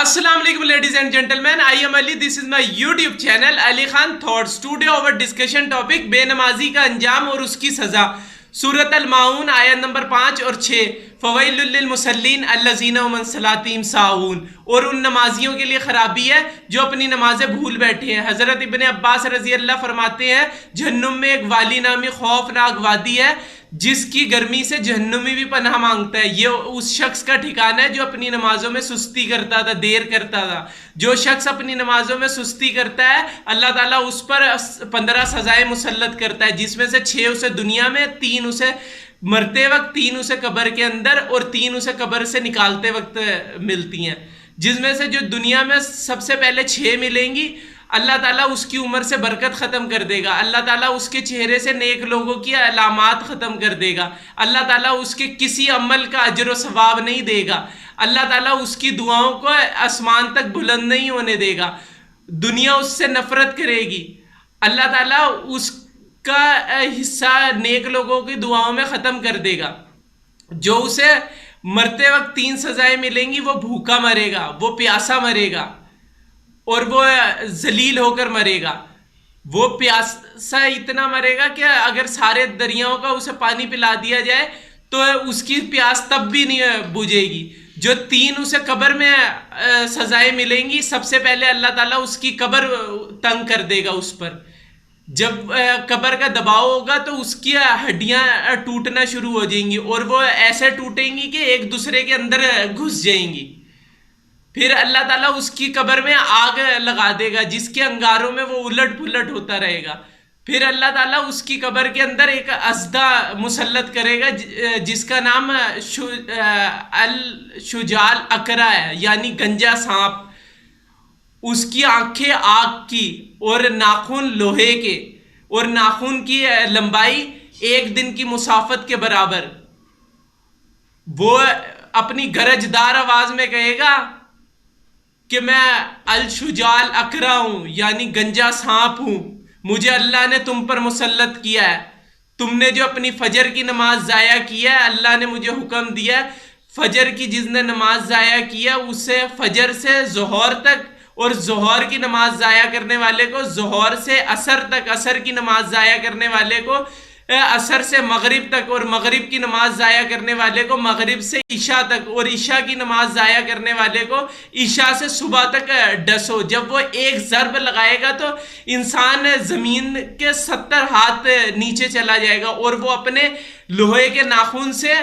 Assalamu alaikum ladies and gentlemen, I am Ali. This is my YouTube channel Ali Khan Thoughts. Today our discussion topic बेनमाजी का अंजाम और उसकी सजा. सूरत अल-माऊन आयत number 5 और 6. फवैलुल लिल मुसल्लीन अल्लज़ीना हुम अन सलातिहिम साहून. और उन नमाजियों के लिए खराबी है जो अपनी नमाजें भूल बैठे हैं. हज़रत इब्ने अब्बास रज़ी अल्लाह फरमाते हैं जहन्नुम में एक वाली नामी खौफनाक वादी है जिसकी गर्मी से जहन्नुमी भी पनाह मांगता है. ये उस शख्स का ठिकाना है जो अपनी नमाजों में सुस्ती करता था, देर करता था. जो शख्स अपनी नमाजों में सुस्ती करता है अल्लाह ताला उस पर 15 सजाएं मुसल्लत करता है, जिसमें से 6 उसे दुनिया में, 3 उसे मरते वक्त, 3 उसे कब्र के अंदर और 3 उसे कब्र से निकालते वक्त मिलती हैं. जिसमें से जो दुनिया में सबसे पहले 6 मिलेंगी, अल्लाह ताला उसकी उम्र से बरकत ख़त्म कर देगा. अल्लाह ताला उसके चेहरे से नेक लोगों की अलामात ख़त्म कर देगा. अल्लाह ताला उसके किसी अमल का अजर व सवाब नहीं देगा. अल्लाह ताला उसकी दुआओं को आसमान तक बुलंद नहीं होने देगा. दुनिया उससे नफ़रत करेगी. अल्लाह ताला उसका हिस्सा नेक लोगों की दुआओं में ख़त्म कर देगा. जो उसे मरते वक्त 3 सजाएं मिलेंगी, वो भूखा मरेगा, वो प्यासा मरेगा और वो जलील होकर मरेगा. वो प्यासा इतना मरेगा कि अगर सारे दरियाओं का उसे पानी पिला दिया जाए तो उसकी प्यास तब भी नहीं बुझेगी. जो 3 उसे कब्र में सजाएं मिलेंगी, सबसे पहले अल्लाह ताला उसकी कब्र तंग कर देगा. उस पर जब कब्र का दबाव होगा तो उसकी हड्डियां टूटना शुरू हो जाएंगी और वो ऐसे टूटेंगी कि एक दूसरे के अंदर घुस जाएंगी. फिर अल्लाह ताला उसकी कब्र में आग लगा देगा जिसके अंगारों में वो उलट पुलट होता रहेगा. फिर अल्लाह ताला उसकी कब्र के अंदर एक अज़दा मुसल्लत करेगा जिसका नाम अल शुजाल अकरा है, यानी गंजा सांप. उसकी आंखें आग की और नाखून लोहे के और नाखून की लंबाई 1 दिन की मुसाफत के बराबर. वो अपनी गरजदार आवाज में कहेगा कि मैं अल शुजाल अकरा हूं, यानी गंजा सांप हूं. मुझे अल्लाह ने तुम पर मुसल्लत किया है. तुमने जो अपनी फजर की नमाज ज़ाया किया है, अल्लाह ने मुझे हुक्म दिया है फजर की जिसने नमाज ज़ाया किया उसे फजर से ज़ोहर तक, और ज़ोहर की नमाज ज़ाया करने वाले को ज़ोहर से असर तक, असर की नमाज ज़ाया करने वाले को असर से मगरिब तक, और मगरिब की नमाज ज़ाया करने वाले को मगरिब से ईशा तक, और ईशा की नमाज ज़ाया करने वाले को ईशा से सुबह तक डसो. जब वो एक ज़रब लगाएगा तो इंसान ज़मीन के 70 हाथ नीचे चला जाएगा और वो अपने लोहे के नाखून से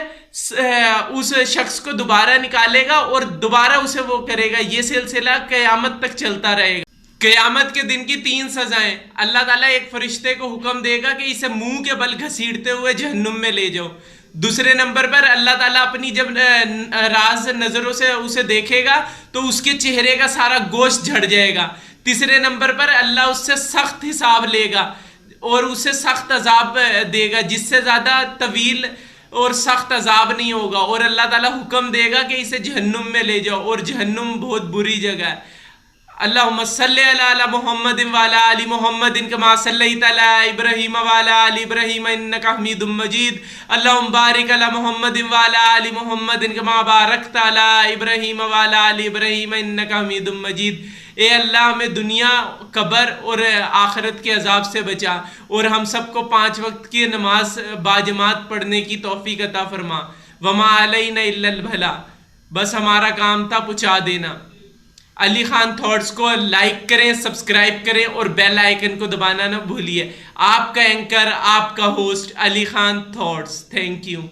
उस शख्स को दोबारा निकालेगा और दोबारा उसे वो करेगा. ये सिलसिला क़यामत तक चलता रहेगा. क़यामत के दिन की 3 सजाएं. अल्लाह ताला एक फरिश्ते को हुक्म देगा कि इसे मुंह के बल घसीटते हुए जहन्नुम में ले जाओ. दूसरे नंबर पर अल्लाह ताला अपनी जब राज नज़रों से उसे देखेगा तो उसके चेहरे का सारा गोश्त झड़ जाएगा. तीसरे नंबर पर अल्लाह उससे सख्त हिसाब लेगा और उसे सख्त अजाब देगा जिससे ज़्यादा तवील और सख्त अजाब नहीं होगा. और अल्लाह ताला हुक्म देगा कि इसे जहन्नुम में ले जाओ, और जहन्नुम बहुत बुरी जगह है. अल्लाहुम्मा सल्ली अला मुहम्मद व अला आलि मुहम्मद कमा सल्लैता अला इब्राहीम व अला आलि इब्राहीम इन्नका हमीदुम मजीद. अल्लाहुम्मा बारिक अला मुहम्मद व अला आलि मुहम्मद कमा बारकता अला इब्राहीम व अला आलि इब्राहीम इन्नका हमीदुम मजीद. ए अल्लाह हमें दुनिया, कब्र और आखिरत के अजाब से बचा और हम सबको 5 वक्त की नमाज बाजमात पढ़ने की तौफीक अता फरमा. वमा अलैना इल्लल भला. बस हमारा काम था पहुँचा देना. अली खान थॉट्स को लाइक करें, सब्सक्राइब करें और बेल आइकन को दबाना ना भूलिए. आपका एंकर, आपका host Ali Khan thoughts. Thank you.